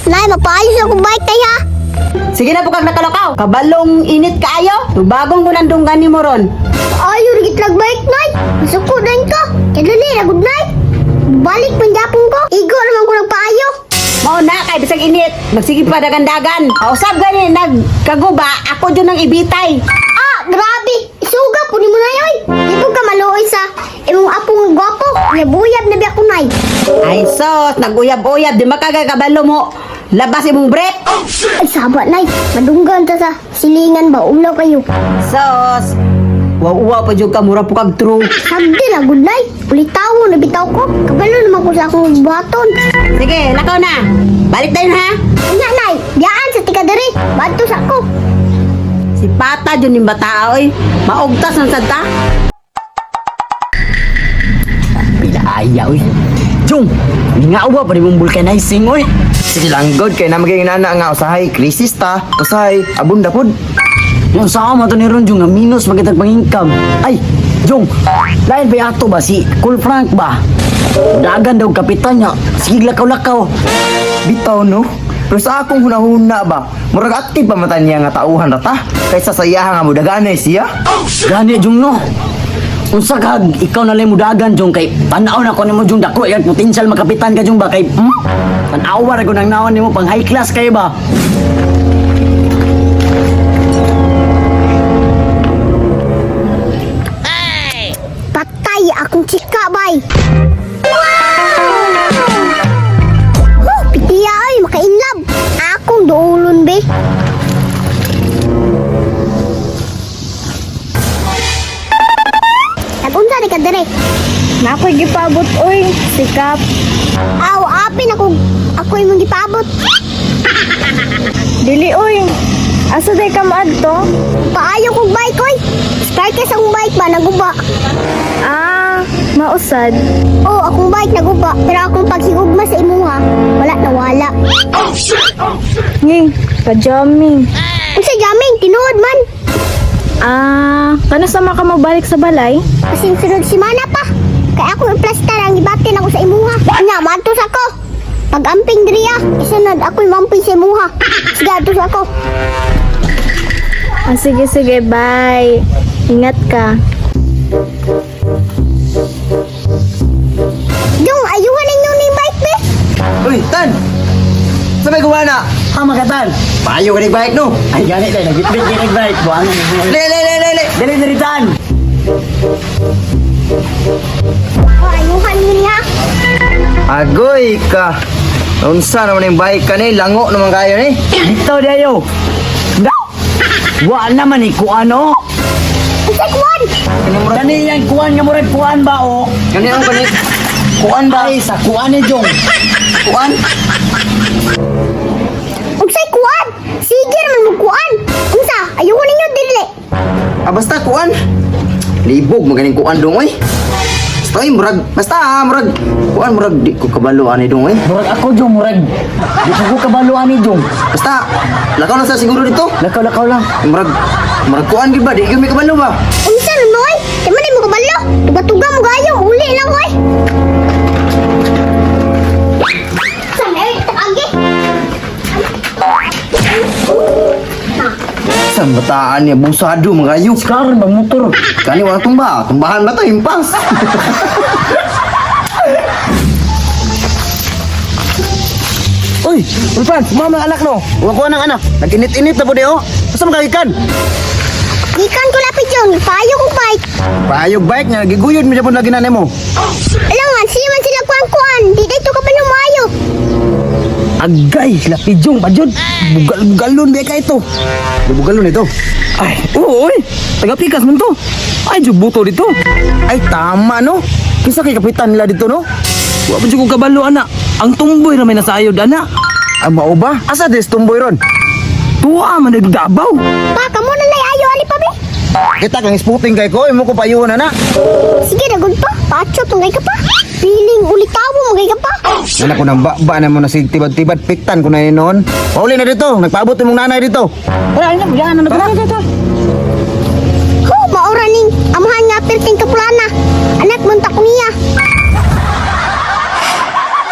Nay, magpaayos akong bike tay ha. Sige na po kag nakalakaw. Kabalong init kaayo. Bagong kunandong gani mo ron. Ayaw rigit lag bike, Nay. Masuko na ka. Kadali na, good night. Balik panjapon ko. Igo naman ko nagpaayo. Mao na kay bisag init. Magsige pa dagandagan. Kausap gani nagkaguba, ako jud nang ibitay. Ah, grabe. Isuga po ni mo na yoy. Di po ka maluoy sa imong apong gwapo. Nabuyab na biya ko, Nay. Ay sos, naguyab-uyab di makagakabalo mo. Labas imong breath. Ay, sabat, Nay. Madunggan ta sa silingan ba? Ulaw kayo. Sos. Wow, pa jud ka mura po kag true. Sabdi na, good night. Ulitaw, nabitaw ko. Kabalo naman ko sa akong buhaton. Sige, lakaw na. Balik tayo ha. Anya, Nay. Biyaan sa tikadari. Banto sa ako. Si Pata jud ning bata oy. Maugtas ang sadta. Pilaya, oy. Jung, ningawa pa rin mong vulcanizing, oy. Sige lang god kay na magiging nana nga usahay krisis ta. Usahay abunda pod. Yung sama to ni Ron, Jung, nga minus magkitag pang-income. Ay, Jung, lain ba ato ba si Cool Frank ba? Dagan daw kapitan niya. Sige, lakaw-lakaw. Bitaw no. Pero sa akong hunahuna ba, murag aktive pa mata niya nga tauhan rata kaysa sa iyaha nga mudaganay siya. Gani, Jung, no? Unsa kag ikaw na lang mudagan, Jung, kay panaw na ko nimo, Jung, dako yan potensyal makapitan ka, Jung, ba? Kay, panawa na ko nang nawan nimo pang high class kayo ba? Patay akong chika, bay. Pitiya, ay, makainlab. Akong duulon, be. Nagunsa ni kadere. Nakoy gipabot oy, sikap. Aw, apin ako imong gipabot. Dili oy. Asa day ka maadto? Paayo kog bike, oy. Start ka sa akong bike ba, naguba. Ah, mausad. Oh, akong bike naguba, pero akong paghigugma sa imuha, wala nawala. Nging, ka-jamming. Unsa jaming, tinuod man. Ah, kano sama ka mabalik sa balay? Kasi sunod simana pa. Kaya ako yung plastar ang ibatin ako sa imuha. Anya, matos ako. Pag-amping diriya, isunod ako yung mamping sa imuha. Sige, atos ako. Ah, sige, sige, bye. Ingat ka. Dong, ayuhan ninyo ni bike, be. Uy, Tan! Sa may gawa na? Magatan. Payo ka ni bike no? Ay, gani tayo, nagitbit kayo nag-bike. Buwangan mo. Le! Dali, Tan. Oh, ayuhan nyo niya. Agoy ka! Unsa naman yung bike ka ni? Lango naman kayo ni? Dito dayo. Wa naman ni kuano. Unsay kuwan? Kani yang kuan nga murag kuan ba o? Ano yung kanit? Kuan ba? Ay sa kuan ni Jong. Kuan? Unsay kuwan? Sige naman mo kuwan. Unsa, ayuhan ninyo dili. Ah, basta kuan. Libog maganing kuan dong oy. Basta murag kuan murag di ko kabaluan ni dong oy. Murag ako Jong murag. Di ko kabaluan ni Jong. Basta lakaw na sa siguro dito. Lakaw lang. Murag kuan gid ba? Di gyud mi kabalo ba? Unsa nun mo, oy? Di man mo kabalo. Tuga-tuga mo gayo, uli lang, oy. Sanay, agi. Sa bataan niya busado magayo. Karon bang motor. Kani wala tumbahan ba to impas. Uy, Ulfan, sumama ang anak no. Huwag ko ng anak. Nag-init-init na po di oh. Basta magagikan. Gikan ko lapit yung payo kong bike. Paayog bike niya, giguyod mo dyan lagi nanay mo. Alam nga, sila man sila kuan-kuan. Di dito ka pa lumayo. Agay, lapidjong pajud. Bugal-bugalon ba ka ito? Bugalon ito. Ay, oo, oy. Taga-pikas man to. Ay, jubuto dito. Ay, tama no. Kisa kay kapitan nila dito no. Wa pa jud ko kabalo ana. Ang tumboy ra may nasayod ana. Ah, mao ba? Asa des tumboy ron? Tuwa man nagdabaw. Pa, kamo na ayo ali pa, be. Kita kang spooting kay ko, imo ko payuhan na. Sige, dagod pa. Pacho, tunggay ka pa. Piling ulitawo mo gay ka pa. Anak ko nang ba na mo na sig tibad-tibad piktan ko na noon. Pauli na dito, nagpaabot imong nanay dito. Wala na, yan na tara. Ho, maura ning amahan nga perting kapulana. Anak muntak niya.